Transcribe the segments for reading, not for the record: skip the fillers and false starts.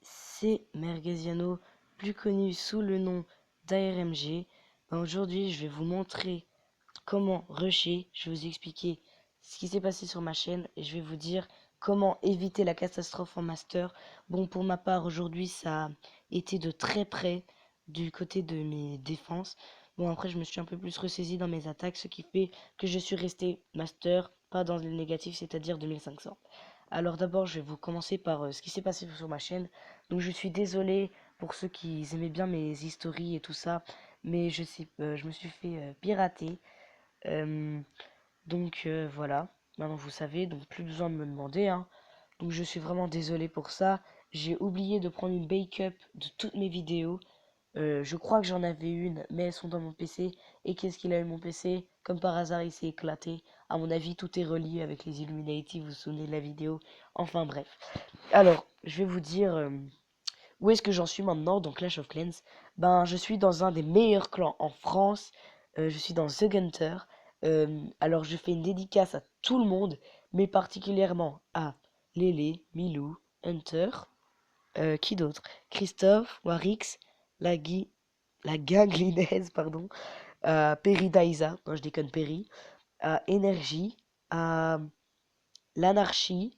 C'est Mergaziano, plus connu sous le nom d'ARMG. Aujourd'hui, je vais vous montrer comment rusher. Je vais vous expliquer ce qui s'est passé sur ma chaîne et je vais vous dire comment éviter la catastrophe en master. Bon, pour ma part, aujourd'hui, ça a été de très près du côté de mes défenses. Bon, après, je me suis un peu plus ressaisi dans mes attaques, ce qui fait que je suis resté master, pas dans le négatif, c'est-à-dire 2500. Alors d'abord, je vais vous commencer par ce qui s'est passé sur ma chaîne. Donc je suis désolé pour ceux qui aimaient bien mes histoires et tout ça, mais je me suis fait pirater. Euh, voilà, maintenant vous savez, donc plus besoin de me demander, hein. Donc je suis vraiment désolé pour ça. J'ai oublié de prendre une backup de toutes mes vidéos. Je crois que j'en avais une, mais elles sont dans mon PC. Et qu'est-ce qu'il a eu mon PC? Comme par hasard, il s'est éclaté. À mon avis, tout est relié avec les Illuminati, vous vous souvenez de la vidéo? Enfin bref. Alors, je vais vous dire où est-ce que j'en suis maintenant dans Clash of Clans. Ben, je suis dans un des meilleurs clans en France. Je suis dans The Gunter. Alors, je fais une dédicace à tout le monde, mais particulièrement à Lélé, Milou, Hunter, qui d'autre? Christophe, Warix, la, Gui- la ganglinaise, pardon, Perry Daïsa, non je déconne Perry, à Énergie, à l'Anarchie,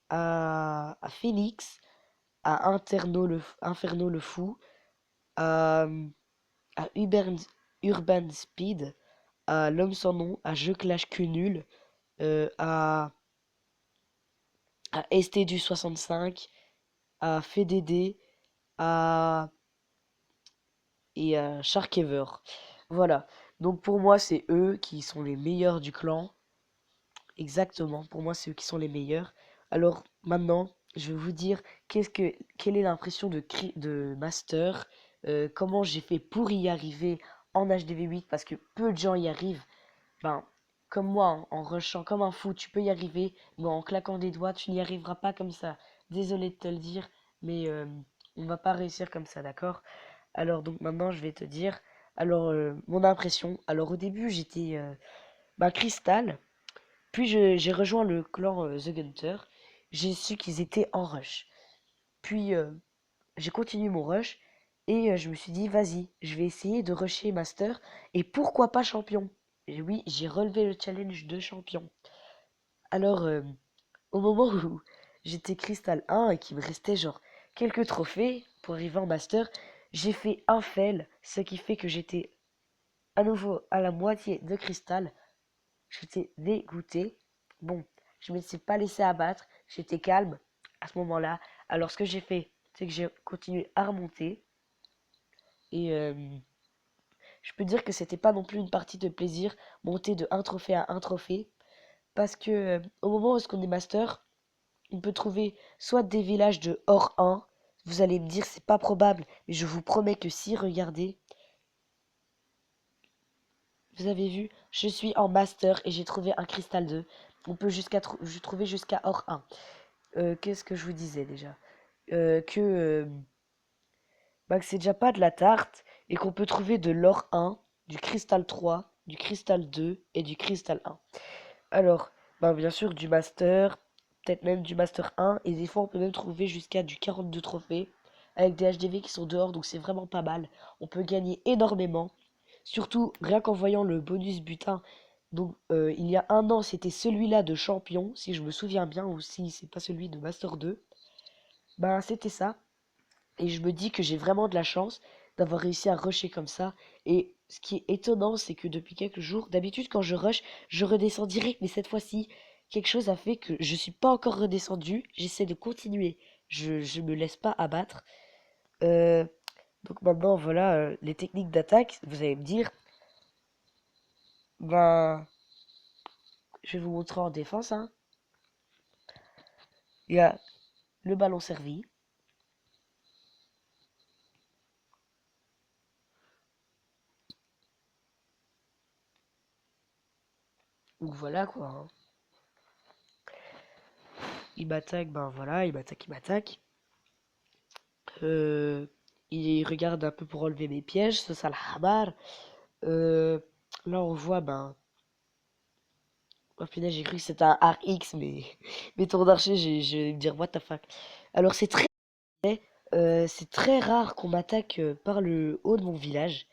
à Phoenix, à Inferno le Fou, à, à Urban Speed, à L'Homme sans nom, à Je Clash que nul, euh, à, à ST du 65, à FDD, à et Sharkever. Voilà. Donc pour moi, c'est eux qui sont les meilleurs du clan. Exactement. Pour moi, c'est eux qui sont les meilleurs. Alors maintenant, je vais vous dire quelle est l'impression de Master, comment j'ai fait pour y arriver en HDV8 parce que peu de gens y arrivent. Ben, comme moi, hein, en rushant comme un fou, tu peux y arriver, mais en claquant des doigts, tu n'y arriveras pas comme ça. Désolé de te le dire, mais on va pas réussir comme ça, d'accord? Alors donc maintenant je vais te dire alors mon impression. Alors au début j'étais Crystal, puis j'ai rejoint le clan The Gunter. J'ai su qu'ils étaient en rush. Puis j'ai continué mon rush et je me suis dit vas-y, je vais essayer de rusher Master et pourquoi pas champion. Et oui, j'ai relevé le challenge de champion. Alors au moment où j'étais Crystal 1 et qu'il me restait genre quelques trophées pour arriver en Master, j'ai fait un fail, ce qui fait que j'étais à nouveau à la moitié de cristal. J'étais dégoûté. Bon, je me suis pas laissé abattre. J'étais calme à ce moment-là. Alors, ce que j'ai fait, c'est que j'ai continué à remonter. Et je peux dire que c'était pas non plus une partie de plaisir, monter de un trophée à un trophée. Parce que au moment où on est master, on peut trouver soit des villages de hors 1. Vous allez me dire, c'est pas probable, mais je vous promets que si, regardez, vous avez vu, je suis en master et j'ai trouvé un cristal 2. On peut trouver jusqu'à or 1. Qu'est-ce que je vous disais déjà? Que, que c'est déjà pas de la tarte et qu'on peut trouver de l'or 1, du cristal 3, du cristal 2 et du cristal 1. Alors, bien sûr, du master, peut-être même du master 1 et des fois on peut même trouver jusqu'à du 42 trophées avec des HDV qui sont dehors donc c'est vraiment pas mal. On peut gagner énormément. Surtout, rien qu'en voyant le bonus butin, donc il y a un an, c'était celui-là de champion, si je me souviens bien, ou si c'est pas celui de Master 2. Ben, c'était ça. Et je me dis que j'ai vraiment de la chance d'avoir réussi à rusher comme ça. Et ce qui est étonnant, c'est que depuis quelques jours, d'habitude, quand je rush, je redescends direct, mais cette fois-ci, quelque chose a fait que je suis pas encore redescendu. J'essaie de continuer. Je me laisse pas abattre. Euh, donc maintenant, voilà, les techniques d'attaque, vous allez me dire, ben, je vais vous montrer en défense, hein. Il y a le ballon servi. Ou voilà quoi, hein. Il m'attaque, ben voilà, il m'attaque. Euh, il regarde un peu pour enlever mes pièges, ce sale hamar. Euh, Là on voit, oh punaise, j'ai cru que c'était un RX, mais, mais tour d'archer, je vais me dire what the fuck. Alors c'est très Mais c'est très rare qu'on m'attaque par le haut de mon village.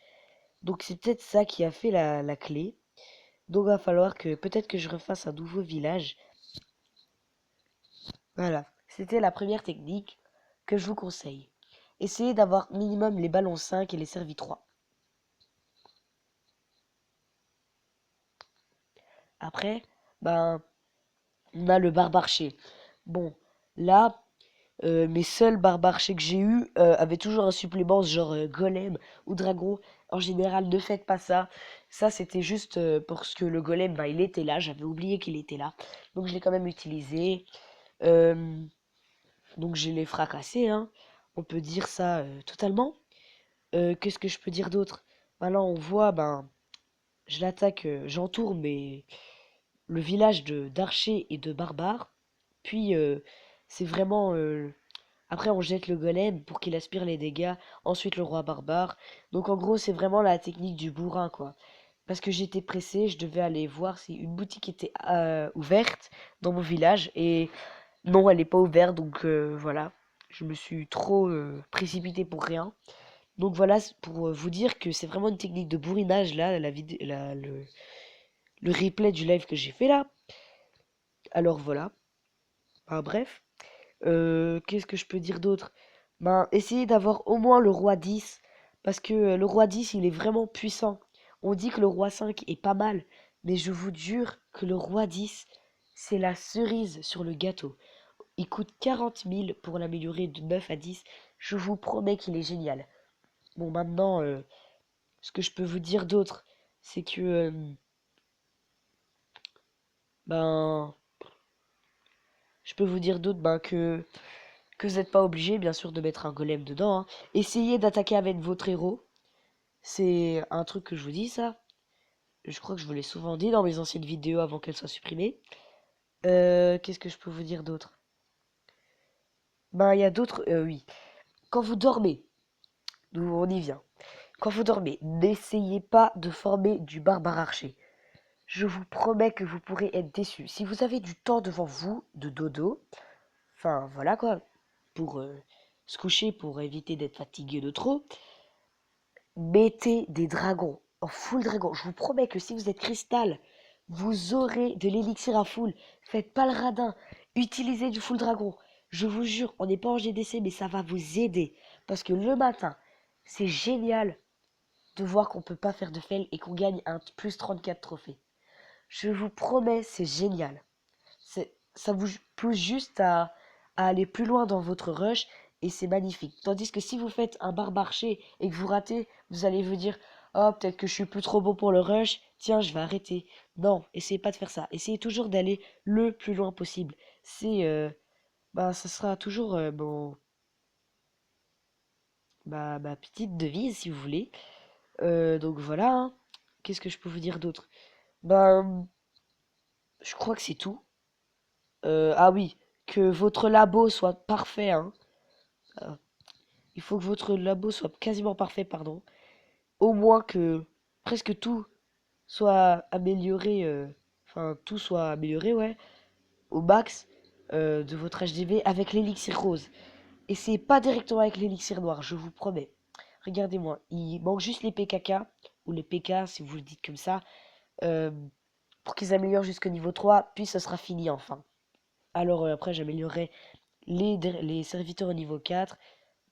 Donc c'est peut-être ça qui a fait la clé. Donc va falloir que peut-être que je refasse un nouveau village. Voilà, c'était la première technique que je vous conseille. Essayez d'avoir minimum les ballons 5 et les servis 3. Après, ben, on a le barbarché. Bon, là, mes seuls barbarchés que j'ai eu avaient toujours un supplément genre golem ou dragon. En général, ne faites pas ça. Ça, c'était juste parce que le golem, ben, il était là. J'avais oublié qu'il était là. Donc, je l'ai quand même utilisé. Euh, donc, je l'ai fracassé, hein. On peut dire ça totalement. Qu'est-ce que je peux dire d'autre? Maintenant, on voit, ben, je l'attaque, j'entoure le village de d'archers et de barbares. Puis, c'est vraiment après, on jette le golem pour qu'il aspire les dégâts. Ensuite, le roi barbare. Donc, en gros, c'est vraiment la technique du bourrin, quoi. Parce que j'étais pressé, je devais aller voir si une boutique était ouverte dans mon village. Et non, elle n'est pas ouverte. Donc, voilà. Je me suis trop précipité pour rien. Donc, voilà, c'est pour vous dire que c'est vraiment une technique de bourrinage, là, le replay du live que j'ai fait là. Alors, voilà. Enfin, bref. Qu'est-ce que je peux dire d'autre? Ben, essayez d'avoir au moins le roi 10, parce que le roi 10, il est vraiment puissant. On dit que le roi 5 est pas mal, mais je vous jure que le roi 10, c'est la cerise sur le gâteau. Il coûte 40 000 pour l'améliorer de 9 à 10. Je vous promets qu'il est génial. Bon, maintenant, ce que je peux vous dire d'autre, c'est que, ben, je peux vous dire d'autre, ben, que vous n'êtes pas obligé, bien sûr, de mettre un golem dedans, hein. Essayez d'attaquer avec votre héros. C'est un truc que je vous dis, ça. Je crois que je vous l'ai souvent dit dans mes anciennes vidéos avant qu'elles soient supprimées. Qu'est-ce que je peux vous dire d'autre? Ben, il y a d'autres... oui. Quand vous dormez, nous on y vient. Quand vous dormez, n'essayez pas de former du barbare archer. Je vous promets que vous pourrez être déçus. Si vous avez du temps devant vous, de dodo, enfin voilà quoi, pour se coucher, pour éviter d'être fatigué de trop, mettez des dragons en full dragon. Je vous promets que si vous êtes cristal, vous aurez de l'élixir à full. Faites pas le radin. Utilisez du full dragon. Je vous jure, on n'est pas en GDC, mais ça va vous aider. Parce que le matin, c'est génial de voir qu'on peut pas faire de fail et qu'on gagne un plus 34 trophées. Je vous promets, c'est génial. Ça vous pousse juste à aller plus loin dans votre rush et c'est magnifique. Tandis que si vous faites un barbarché et que vous ratez, vous allez vous dire: oh, peut-être que je suis plus trop beau pour le rush, tiens, je vais arrêter. Non, essayez pas de faire ça. Essayez toujours d'aller le plus loin possible. C'est, bah, ça sera toujours ma petite devise si vous voulez. Donc voilà, hein. Qu'est-ce que je peux vous dire d'autre? Ben, je crois que c'est tout. Ah oui, que votre labo soit parfait, hein. Euh, il faut que votre labo soit quasiment parfait, pardon. Au moins que presque tout soit amélioré, enfin tout soit amélioré, ouais, au max de votre HDV avec l'élixir rose. Et c'est pas directement avec l'élixir noir, je vous promets. Regardez-moi, il manque juste les PKK, ou les PK si vous le dites comme ça, euh, pour qu'ils améliorent jusqu'au niveau 3, puis ce sera fini enfin. Alors après j'améliorerai les serviteurs au niveau 4,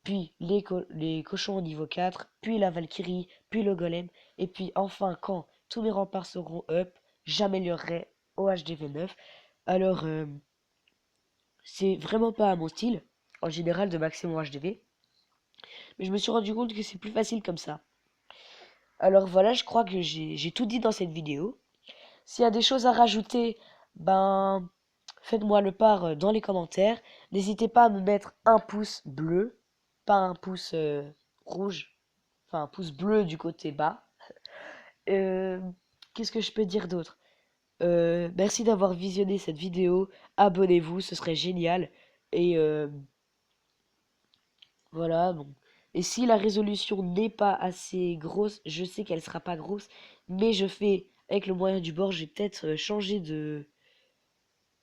puis les cochons au niveau 4, puis la Valkyrie, puis le golem, et puis enfin quand tous mes remparts seront up, j'améliorerai au HDV 9. Alors c'est vraiment pas à mon style, en général de maxer mon HDV, mais je me suis rendu compte que c'est plus facile comme ça. Alors voilà, je crois que j'ai tout dit dans cette vidéo. S'il y a des choses à rajouter, ben faites-moi le part dans les commentaires. N'hésitez pas à me mettre un pouce bleu, pas un pouce rouge, enfin un pouce bleu du côté bas. Euh, Qu'est-ce que je peux dire d'autre? Merci d'avoir visionné cette vidéo. Abonnez-vous, ce serait génial. Et voilà, bon. Et si la résolution n'est pas assez grosse, je sais qu'elle sera pas grosse, mais je fais avec le moyen du bord, je vais peut-être changer de,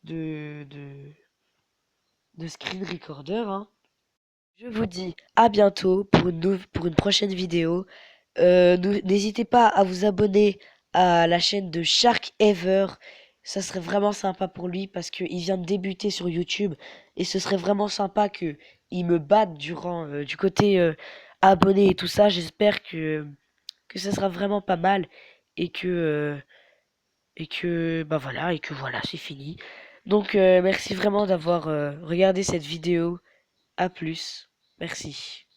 de, de screen recorder, hein. Je vous dis à bientôt pour pour une prochaine vidéo. N'hésitez pas à vous abonner à la chaîne de Shark Ever. Ça serait vraiment sympa pour lui parce qu'il vient de débuter sur YouTube et ce serait vraiment sympa que il me batte durant du côté abonné et tout ça. J'espère que ça sera vraiment pas mal et que voilà, c'est fini. Donc merci vraiment d'avoir regardé cette vidéo. À plus. Merci.